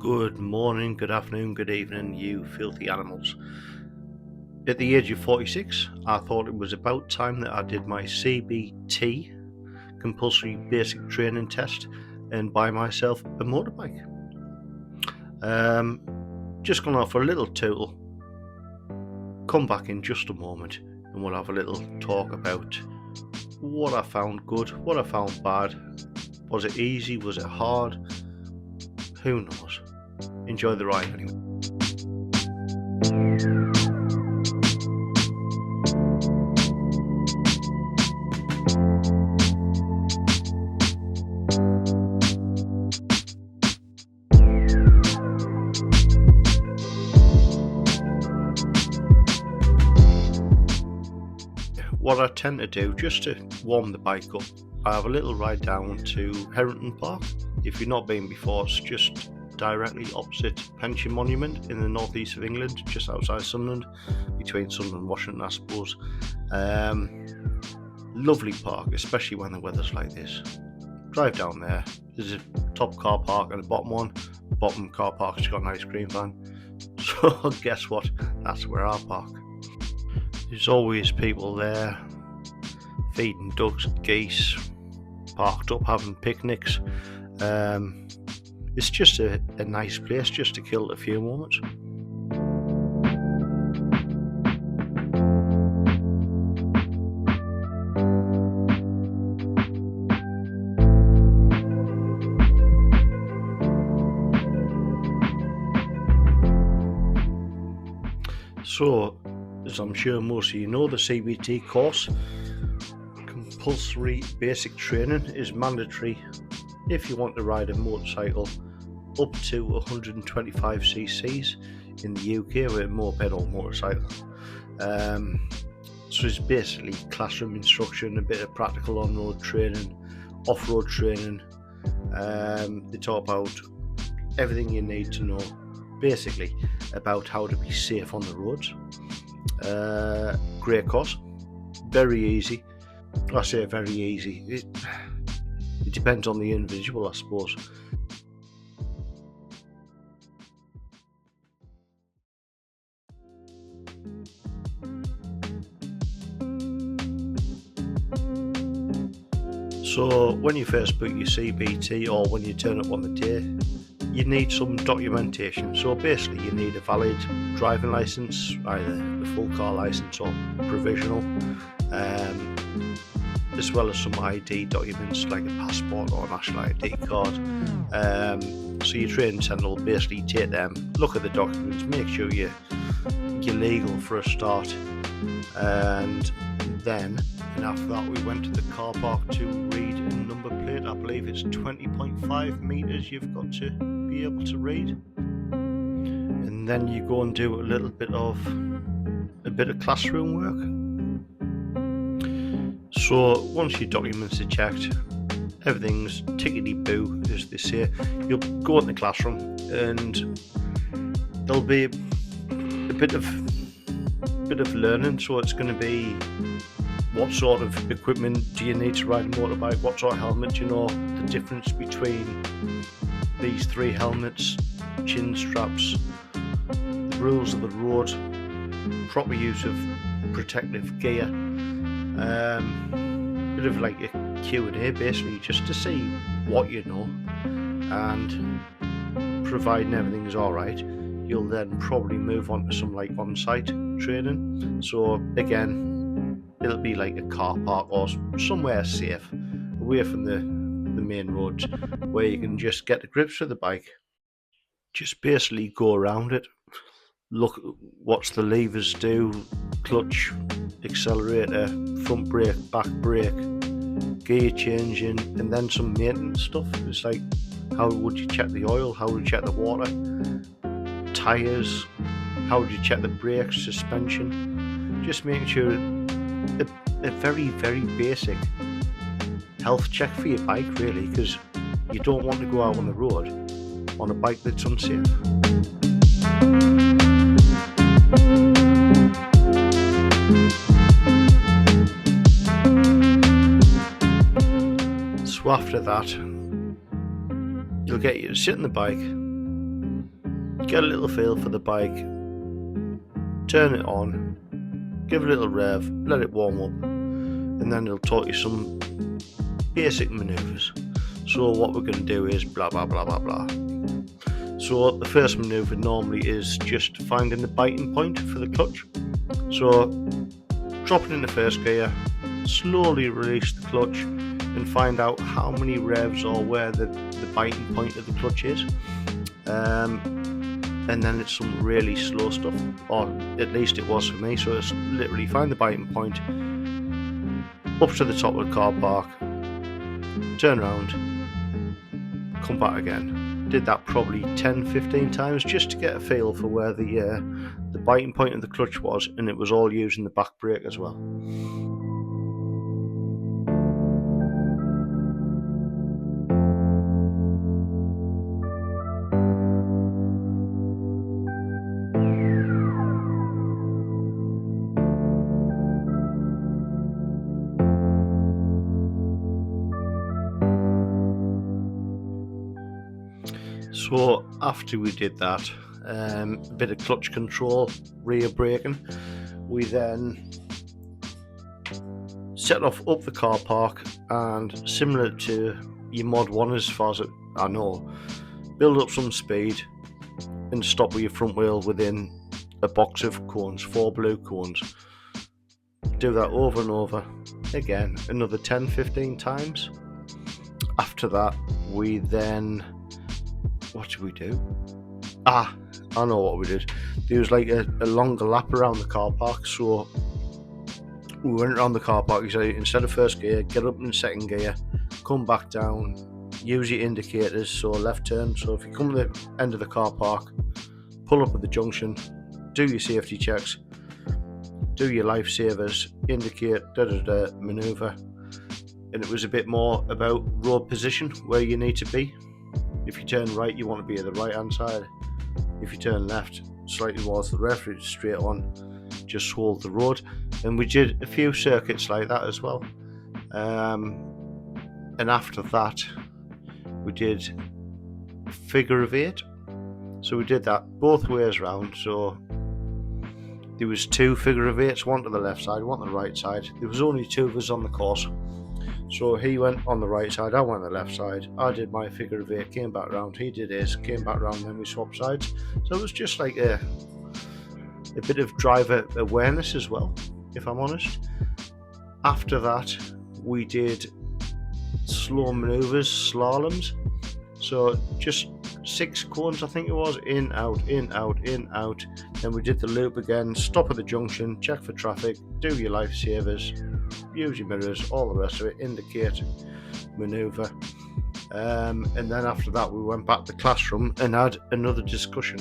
Good morning, good afternoon, good evening, you filthy animals. At the age of 46, I thought it was about time that I did my CBT, Compulsory Basic Training test, and buy myself a motorbike. Just gone off for a little tootle. Come back in just a moment and we'll have a little talk about what I found good, what I found bad. Was it easy? Was it hard? Who knows? Enjoy the ride anyway. What I tend to do, just to warm the bike up, I have a little ride down to Herrington Park. If you've not been before, it's just directly opposite Pension Monument in the northeast of England, just outside Sunderland, between Sunderland and Washington, I suppose. Lovely park, especially when the weather's like this. Drive down there. There's a top car park and a bottom one. The bottom car park's got an ice cream van. So guess what? That's where I park. There's always people there feeding ducks, geese, parked up having picnics. It's just a nice place just to kill a few moments. So, as I'm sure most of you know, the CBT course, Compulsory Basic Training, is mandatory if you want to ride a motorcycle up to 125 cc's in the UK with a moped or motorcycle. So it's basically classroom instruction, a bit of practical on-road training, off-road training. They talk about everything you need to know basically about how to be safe on the roads. Great course, very easy. I say very easy. It depends on the individual, I suppose. So when you first book your CBT or when you turn up on the day, you need some documentation. So basically you need a valid driving licence, either a full car licence or provisional, as well as some ID documents like a passport or a national ID card. So your training centre will basically take them, look at the documents, make sure you're legal for a start, and after that we went to the car park to read a number plate. I believe it's 20.5 metres you've got to be able to read, and then you go and do a bit of classroom work. So once your documents are checked, everything's tickety-boo, as they say, you'll go in the classroom and there'll be a bit of learning. So it's going to be, what sort of equipment do you need to ride a motorbike? What sort of helmet? Do you know the difference between these three helmets, chin straps, the rules of the road, proper use of protective gear, bit of like a Q&A basically, just to see what you know, and providing everything's alright, you'll then probably move on to some like on-site training. So again, it'll be like a car park or somewhere safe, away from the main roads, where you can just get the grips with the bike. Just basically go around it, look at what's the levers do, clutch, accelerator, front brake, back brake, gear changing, and then some maintenance stuff. It's like, how would you check the oil, how would you check the water, tyres, how would you check the brakes, suspension, just making sure a very, very basic health check for your bike, really, because you don't want to go out on the road on a bike that's unsafe. So after that, you'll get you to sit in the bike, get a little feel for the bike, turn it on, give it a little rev, let it warm up, and then it'll taught you some basic manoeuvres. So what we're going to do is blah blah blah blah blah. So the first manoeuvre normally is just finding the biting point for the clutch. So drop it in the first gear, slowly release the clutch and find out how many revs or where the biting point of the clutch is. And then it's some really slow stuff, or at least it was for me. So it's literally find the biting point, up to the top of the car park, turn around, come back again. Did that probably 10-15 times just to get a feel for where the biting point of the clutch was, and it was all using the back brake as well. So after we did that, a bit of clutch control, rear braking, we then set off up the car park, and similar to your Mod 1 as far as I know, build up some speed and stop with your front wheel within a box of cones, 4 blue cones. Do that over and over again, another 10-15 times. After that, we then, what did we do? I know what we did. There was like a longer lap around the car park, so we went around the car park. So instead of first gear, get up in second gear, come back down, use your indicators, so left turn. So if you come to the end of the car park, pull up at the junction, do your safety checks, do your lifesavers, indicate, manoeuvre. And it was a bit more about road position, where you need to be. If you turn right, you want to be at the right hand side. If you turn left, slightly towards the left, it's straight on, just hold the road. And we did a few circuits like that as well. And after that, we did figure of 8. So we did that both ways round. So there was 2 figure of 8s, one to the left side, one to the right side. There was only 2 of us on the course. So he went on the right side, I went on the left side. I did my figure of 8, came back round. He did his, came back round, then we swapped sides. So it was just like a bit of driver awareness as well, if I'm honest. After that, we did slow manoeuvres, slaloms. So just 6 cones, I think it was, in, out, in, out, in, out. Then we did the loop again, stop at the junction, check for traffic, do your lifesavers, use your mirrors, all the rest of it, indicate, manoeuvre. And then after that, we went back to the classroom and had another discussion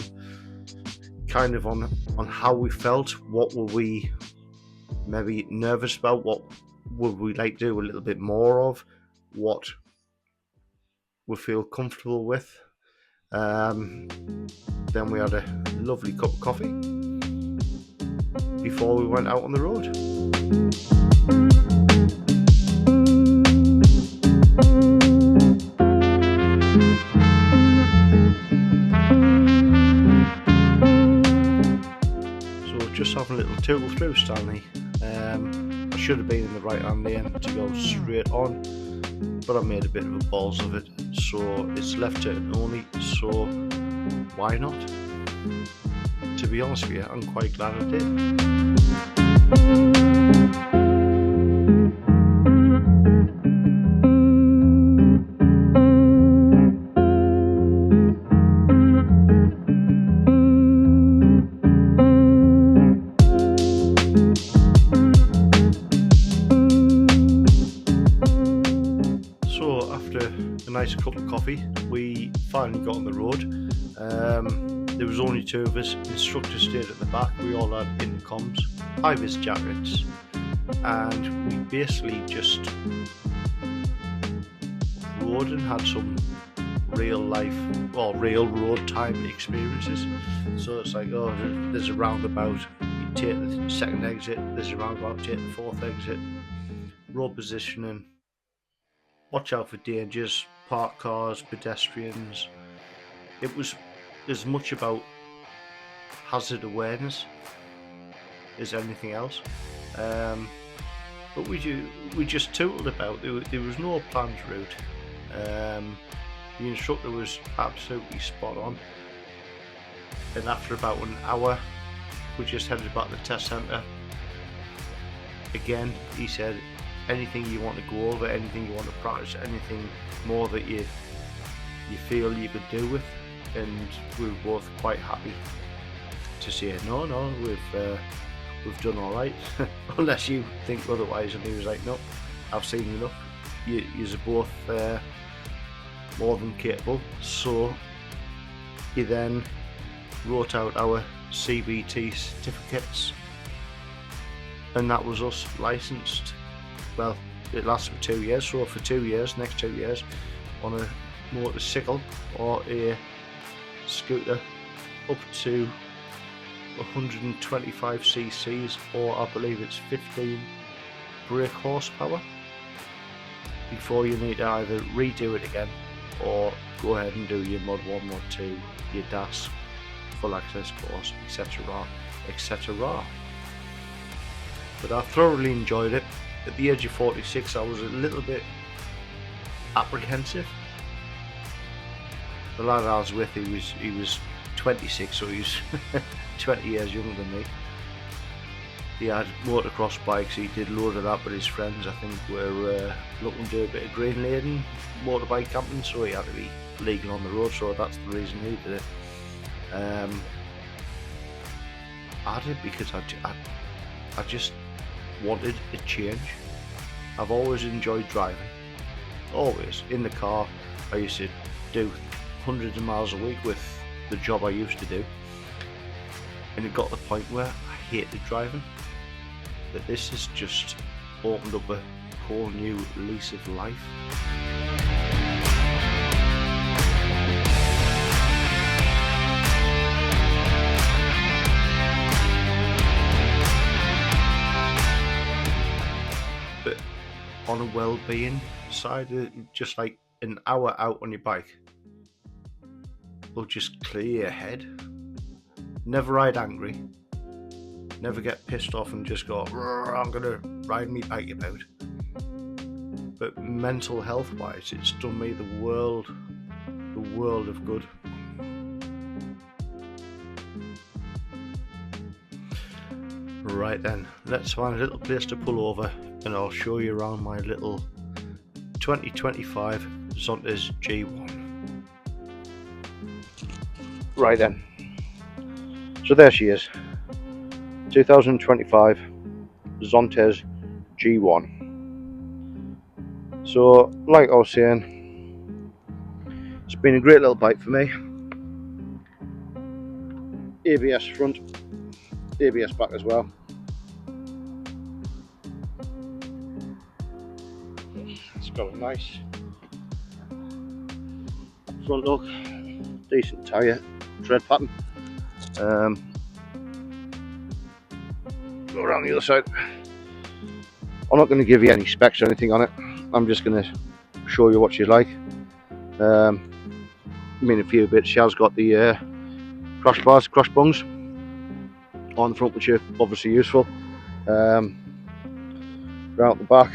kind of on how we felt, what were we maybe nervous about, what would we like to do a little bit more of, what we feel comfortable with. Then we had a lovely cup of coffee before we went out on the road. So just having a little tootle through Stanley. I should have been in the right hand lane to go straight on, but I made a bit of a balls of it, so it's left turn only, so why not? To be honest with you, I'm quite glad I did. So after a nice cup of coffee, we finally got on the road. There was only 2 of us. Instructor stayed at the back. We all had intercoms, high-vis jackets, and we basically just rode and had some real life or real road time experiences. So it's like, oh, there's a roundabout, you take the second exit, there's a roundabout, take the 4th exit, road positioning, watch out for dangers, parked cars, pedestrians. It was as much about hazard awareness as anything else. But we just tootled about. There was no planned route. The instructor was absolutely spot on, and after about an hour we just headed back to the test centre. Again, he said, anything you want to go over, anything you want to practice, anything more that you feel you could do with, and we were both quite happy to say no, we've done all right, unless you think otherwise. And he was like, no, I've seen enough. You're both more than capable. So he then wrote out our CBT certificates, and that was us licensed. Well, it lasted for 2 years, so for 2 years, next 2 years, on a motorcycle or a scooter up to 125 cc's, or I believe it's 15 brake horsepower, before you need to either redo it again or go ahead and do your mod 1, mod 2, your DAS, full access course, etc, etc. But I thoroughly enjoyed it. At the age of 46, I was a little bit apprehensive. The lad I was with, he was 26, so he was 20 years younger than me. He had motocross bikes, he did a load of that with his friends. I think were looking to do a bit of green laden motorbike camping, so he had to be legal on the road, so that's the reason he did it. I did because I just wanted a change. I've always enjoyed driving, always. In the car, I used to do hundreds of miles a week with the job I used to do, and it got to the point where I hated driving. That this has just opened up a whole new lease of life. But on a well-being side, just like an hour out on your bike will just clear your head. Never ride angry. Never get pissed off and just go, I'm gonna ride me bike about. But mental health wise, it's done me the world of good. Right then, let's find a little place to pull over and I'll show you around my little 2025 Zontas G1. Right then, so there she is, 2025 Zontas G1. So like I was saying, it's been a great little bike for me. ABS front, ABS back as well. It's got a nice front look, decent tyre tread pattern. Go around the other side. I'm not going to give you any specs or anything on it. I'm just going to show you what she's like. I mean, a few bits. She has got the crash bars, crash bungs on the front, which are obviously useful. Around the back,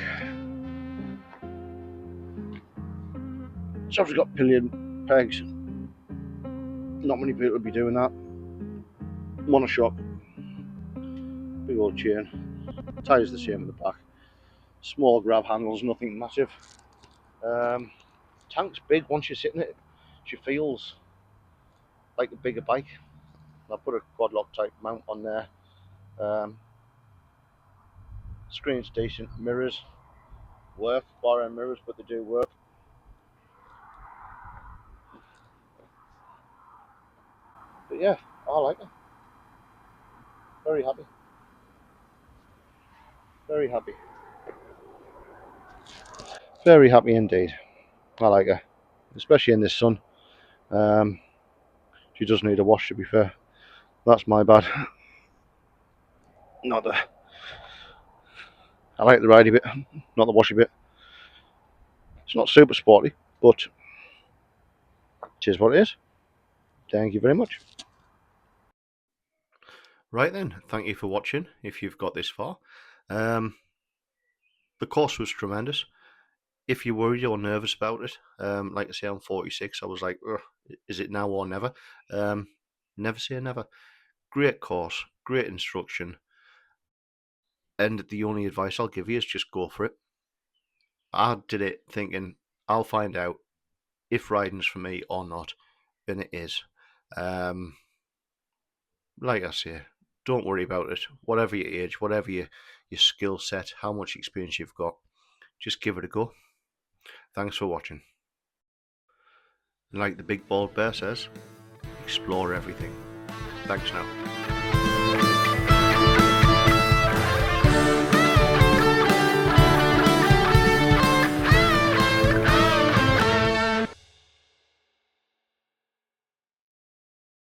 so I've got pillion pegs. Not many people would be doing that. Monoshock, big old chain. Tyres the same in the back. Small grab handles, nothing massive. Tank's big. Once you sit in it, she feels like a bigger bike. I put a quad lock type mount on there. Screen's decent. Mirrors work. Bar end mirrors, but they do work. But yeah, I like it. Very happy. Very happy. Very happy indeed. I like her, especially in this sun. She does need a wash, to be fair. That's my bad. Not the. I like the ridey bit, not the washy bit. It's not super sporty, but it is what it is. Thank you very much. Right then, thank you for watching if you've got this far. The course was tremendous. If you're worried or nervous about it, like I say, I'm 46. I was like, "Ugh, is it now or never?" Never say never. Great course, great instruction, and the only advice I'll give you is just go for it. I did it thinking I'll find out if riding's for me or not, and it is. Um, like I say, don't worry about it. Whatever your age, whatever your skill set, how much experience you've got, just give it a go. Thanks for watching. Like the big bald bear says, explore everything. Thanks now.